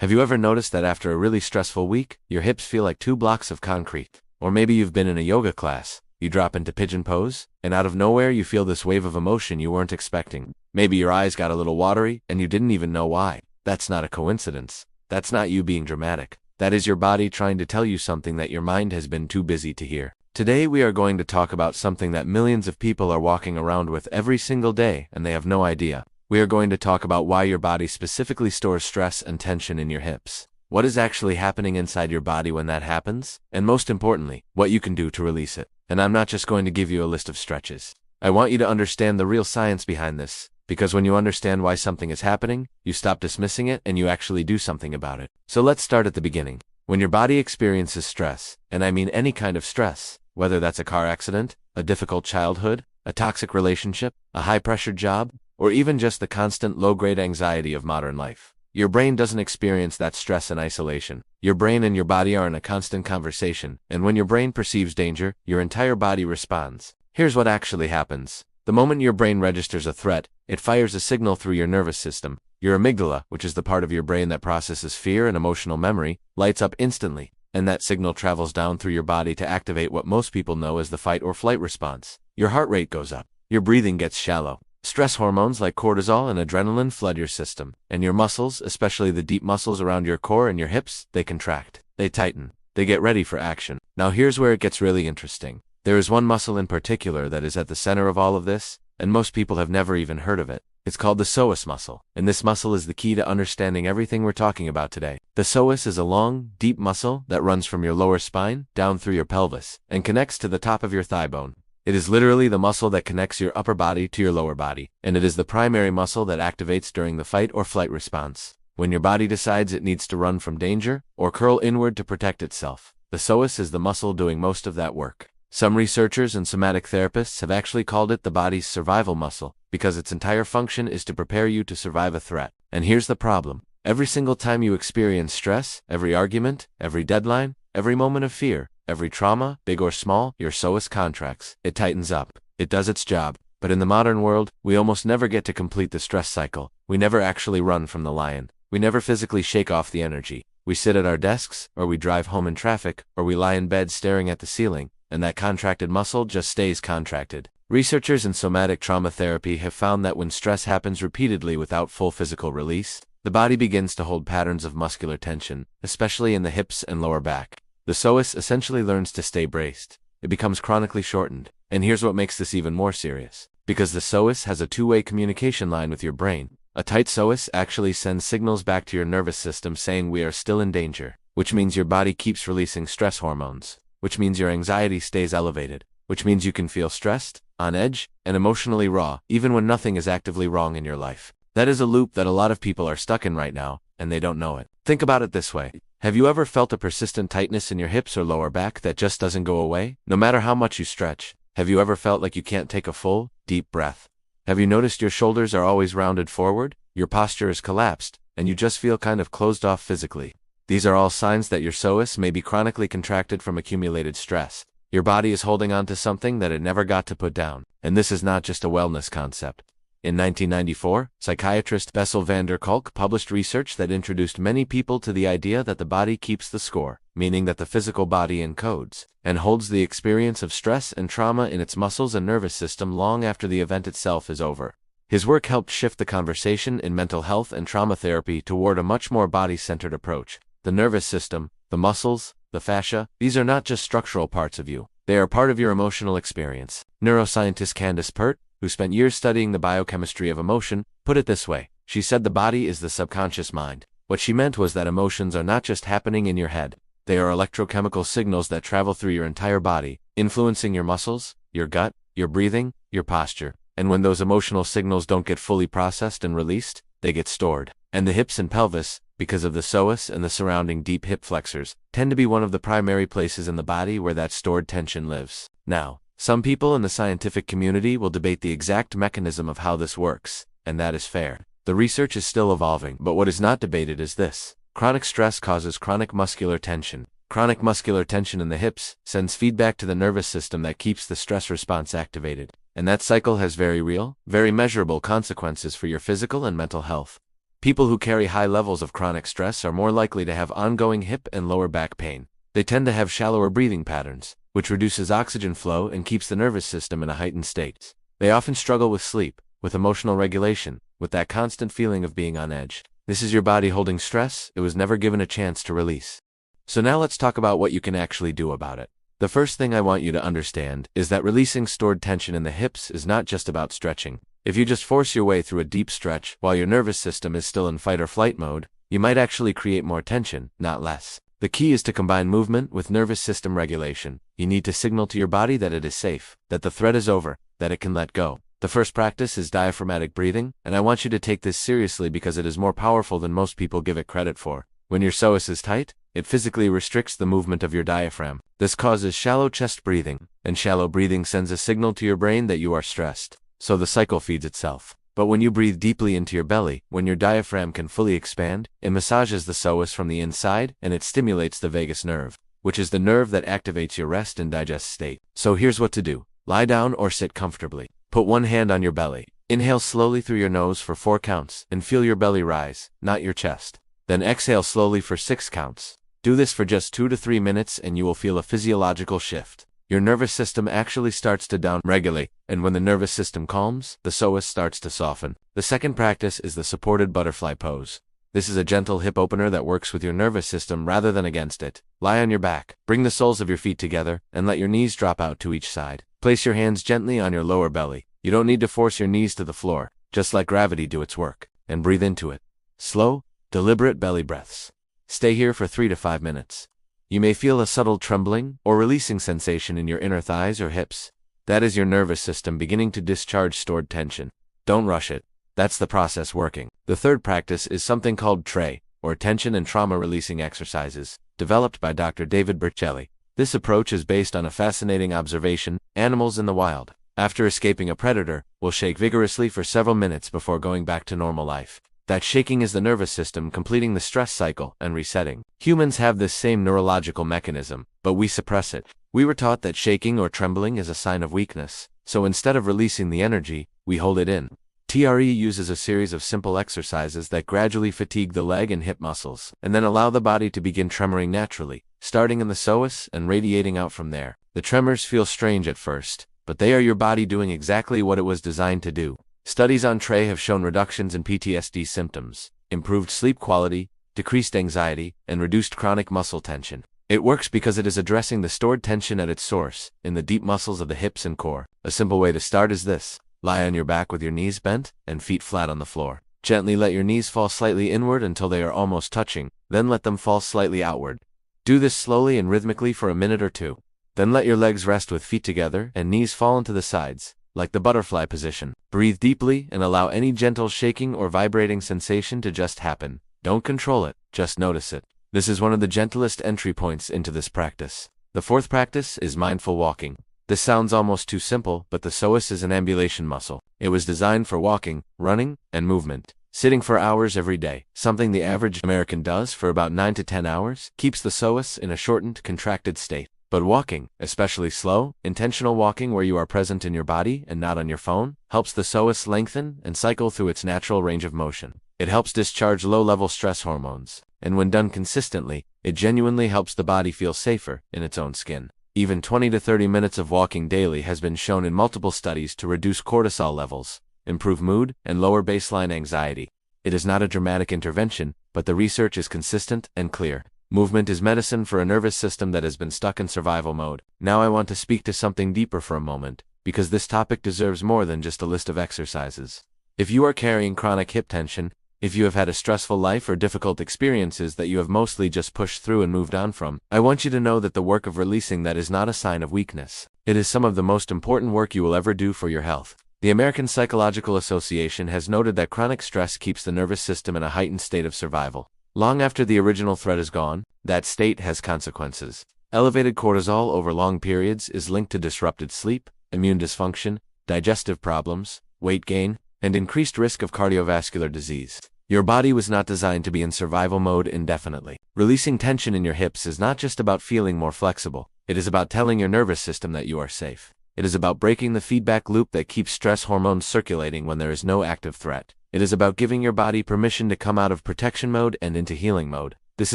Have you ever noticed that after a really stressful week, your hips feel like 2 blocks of concrete? Or maybe you've been in a yoga class, you drop into pigeon pose, and out of nowhere you feel this wave of emotion you weren't expecting. Maybe your eyes got a little watery, and you didn't even know why. That's not a coincidence. That's not you being dramatic. That is your body trying to tell you something that your mind has been too busy to hear. Today we are going to talk about something that millions of people are walking around with every single day, and they have no idea. We are going to talk about why your body specifically stores stress and tension in your hips. What is actually happening inside your body when that happens? And most importantly, what you can do to release it. And I'm not just going to give you a list of stretches. I want you to understand the real science behind this, because when you understand why something is happening, you stop dismissing it and you actually do something about it. So let's start at the beginning. When your body experiences stress, and I mean any kind of stress, whether that's a car accident, a difficult childhood, a toxic relationship, a high-pressure job, or even just the constant low-grade anxiety of modern life, your brain doesn't experience that stress in isolation. Your brain and your body are in a constant conversation, and when your brain perceives danger, your entire body responds. Here's what actually happens. The moment your brain registers a threat, it fires a signal through your nervous system. Your amygdala, which is the part of your brain that processes fear and emotional memory, lights up instantly, and that signal travels down through your body to activate what most people know as the fight or flight response. Your heart rate goes up. Your breathing gets shallow. Stress hormones like cortisol and adrenaline flood your system, and your muscles, especially the deep muscles around your core and your hips, they contract, they tighten, they get ready for action. Now here's where it gets really interesting. There is one muscle in particular that is at the center of all of this, and most people have never even heard of it. It's called the psoas muscle, and this muscle is the key to understanding everything we're talking about today. The psoas is a long, deep muscle that runs from your lower spine, down through your pelvis, and connects to the top of your thigh bone. It is literally the muscle that connects your upper body to your lower body, and it is the primary muscle that activates during the fight or flight response. When your body decides it needs to run from danger, or curl inward to protect itself, the psoas is the muscle doing most of that work. Some researchers and somatic therapists have actually called it the body's survival muscle, because its entire function is to prepare you to survive a threat. And here's the problem. Every single time you experience stress, every argument, every deadline, every moment of fear, every trauma, big or small, your psoas contracts. It tightens up. It does its job. But in the modern world, we almost never get to complete the stress cycle. We never actually run from the lion. We never physically shake off the energy. We sit at our desks, or we drive home in traffic, or we lie in bed staring at the ceiling, and that contracted muscle just stays contracted. Researchers in somatic trauma therapy have found that when stress happens repeatedly without full physical release, the body begins to hold patterns of muscular tension, especially in the hips and lower back. The psoas essentially learns to stay braced. It becomes chronically shortened. And here's what makes this even more serious. Because the psoas has a two-way communication line with your brain. A tight psoas actually sends signals back to your nervous system saying we are still in danger, which means your body keeps releasing stress hormones, which means your anxiety stays elevated, which means you can feel stressed, on edge, and emotionally raw, even when nothing is actively wrong in your life. That is a loop that a lot of people are stuck in right now, and they don't know it. Think about it this way. Have you ever felt a persistent tightness in your hips or lower back that just doesn't go away, no matter how much you stretch? Have you ever felt like you can't take a full, deep breath? Have you noticed your shoulders are always rounded forward, your posture is collapsed, and you just feel kind of closed off physically? These are all signs that your psoas may be chronically contracted from accumulated stress. Your body is holding on to something that it never got to put down, and this is not just a wellness concept. In 1994, psychiatrist Bessel van der Kolk published research that introduced many people to the idea that the body keeps the score, meaning that the physical body encodes and holds the experience of stress and trauma in its muscles and nervous system long after the event itself is over. His work helped shift the conversation in mental health and trauma therapy toward a much more body-centered approach. The nervous system, the muscles, the fascia, these are not just structural parts of you. They are part of your emotional experience. Neuroscientist Candace Pert, who spent years studying the biochemistry of emotion, put it this way. She said the body is the subconscious mind. What she meant was that emotions are not just happening in your head. They are electrochemical signals that travel through your entire body, influencing your muscles, your gut, your breathing, your posture. And when those emotional signals don't get fully processed and released, they get stored. And the hips and pelvis, because of the psoas and the surrounding deep hip flexors, tend to be one of the primary places in the body where that stored tension lives. Now, some people in the scientific community will debate the exact mechanism of how this works, and that is fair. The research is still evolving, but what is not debated is this. Chronic stress causes chronic muscular tension. Chronic muscular tension in the hips sends feedback to the nervous system that keeps the stress response activated. And that cycle has very real, very measurable consequences for your physical and mental health. People who carry high levels of chronic stress are more likely to have ongoing hip and lower back pain. They tend to have shallower breathing patterns, which reduces oxygen flow and keeps the nervous system in a heightened state. They often struggle with sleep, with emotional regulation, with that constant feeling of being on edge. This is your body holding stress it was never given a chance to release. So now let's talk about what you can actually do about it. The first thing I want you to understand is that releasing stored tension in the hips is not just about stretching. If you just force your way through a deep stretch while your nervous system is still in fight or flight mode, you might actually create more tension, not less. The key is to combine movement with nervous system regulation. You need to signal to your body that it is safe, that the threat is over, that it can let go. The first practice is diaphragmatic breathing, and I want you to take this seriously because it is more powerful than most people give it credit for. When your psoas is tight, it physically restricts the movement of your diaphragm. This causes shallow chest breathing, and shallow breathing sends a signal to your brain that you are stressed. So the cycle feeds itself. But when you breathe deeply into your belly, when your diaphragm can fully expand, it massages the psoas from the inside and it stimulates the vagus nerve, which is the nerve that activates your rest and digest state. So here's what to do. Lie down or sit comfortably. Put one hand on your belly. Inhale slowly through your nose for 4 counts and feel your belly rise, not your chest. Then exhale slowly for 6 counts. Do this for just 2 to 3 minutes and you will feel a physiological shift. Your nervous system actually starts to down-regulate, and when the nervous system calms, the psoas starts to soften. The second practice is the supported butterfly pose. This is a gentle hip opener that works with your nervous system rather than against it. Lie on your back, bring the soles of your feet together, and let your knees drop out to each side. Place your hands gently on your lower belly. You don't need to force your knees to the floor, just let gravity do its work, and breathe into it. Slow, deliberate belly breaths. Stay here for 3 to 5 minutes. You may feel a subtle trembling or releasing sensation in your inner thighs or hips. That is your nervous system beginning to discharge stored tension. Don't rush it. That's the process working. The third practice is something called TRE, or tension and trauma releasing exercises, developed by Dr. David Berceli. This approach is based on a fascinating observation: animals in the wild, after escaping a predator, will shake vigorously for several minutes before going back to normal life. That shaking is the nervous system completing the stress cycle and resetting. Humans have this same neurological mechanism, but we suppress it. We were taught that shaking or trembling is a sign of weakness, so instead of releasing the energy, we hold it in. TRE uses a series of simple exercises that gradually fatigue the leg and hip muscles, and then allow the body to begin tremoring naturally, starting in the psoas and radiating out from there. The tremors feel strange at first, but they are your body doing exactly what it was designed to do. Studies on TRE have shown reductions in PTSD symptoms, improved sleep quality, decreased anxiety, and reduced chronic muscle tension. It works because it is addressing the stored tension at its source, in the deep muscles of the hips and core. A simple way to start is this. Lie on your back with your knees bent and feet flat on the floor. Gently let your knees fall slightly inward until they are almost touching, then let them fall slightly outward. Do this slowly and rhythmically for a minute or 2. Then let your legs rest with feet together and knees fall into the sides, like the butterfly position. Breathe deeply and allow any gentle shaking or vibrating sensation to just happen. Don't control it, just notice it. This is one of the gentlest entry points into this practice. The fourth practice is mindful walking. This sounds almost too simple, but the psoas is an ambulation muscle. It was designed for walking, running, and movement. Sitting for hours every day, something the average American does for about 9 to 10 hours, keeps the psoas in a shortened, contracted state. But walking, especially slow, intentional walking where you are present in your body and not on your phone, helps the psoas lengthen and cycle through its natural range of motion. It helps discharge low-level stress hormones, and when done consistently, it genuinely helps the body feel safer in its own skin. Even 20 to 30 minutes of walking daily has been shown in multiple studies to reduce cortisol levels, improve mood, and lower baseline anxiety. It is not a dramatic intervention, but the research is consistent and clear. Movement is medicine for a nervous system that has been stuck in survival mode. Now I want to speak to something deeper for a moment, because this topic deserves more than just a list of exercises. If you are carrying chronic hip tension, if you have had a stressful life or difficult experiences that you have mostly just pushed through and moved on from, I want you to know that the work of releasing that is not a sign of weakness. It is some of the most important work you will ever do for your health. The American Psychological Association has noted that chronic stress keeps the nervous system in a heightened state of survival. Long after the original threat is gone, that state has consequences. Elevated cortisol over long periods is linked to disrupted sleep, immune dysfunction, digestive problems, weight gain, and increased risk of cardiovascular disease. Your body was not designed to be in survival mode indefinitely. Releasing tension in your hips is not just about feeling more flexible. It is about telling your nervous system that you are safe. It is about breaking the feedback loop that keeps stress hormones circulating when there is no active threat. It is about giving your body permission to come out of protection mode and into healing mode. This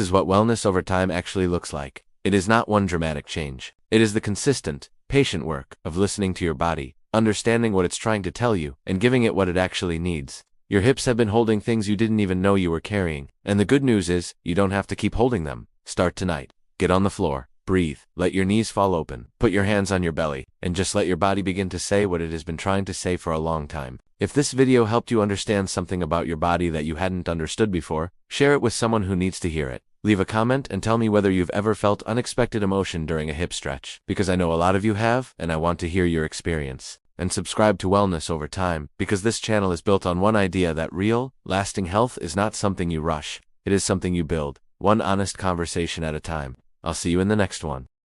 is what wellness over time actually looks like. It is not one dramatic change. It is the consistent, patient work of listening to your body, understanding what it's trying to tell you, and giving it what it actually needs. Your hips have been holding things you didn't even know you were carrying, and the good news is, you don't have to keep holding them. Start tonight. Get on the floor, breathe, let your knees fall open, put your hands on your belly, and just let your body begin to say what it has been trying to say for a long time. If this video helped you understand something about your body that you hadn't understood before, share it with someone who needs to hear it. Leave a comment and tell me whether you've ever felt unexpected emotion during a hip stretch, because I know a lot of you have, and I want to hear your experience. And subscribe to Wellness Over Time, because this channel is built on one idea that real, lasting health is not something you rush. It is something you build, one honest conversation at a time. I'll see you in the next one.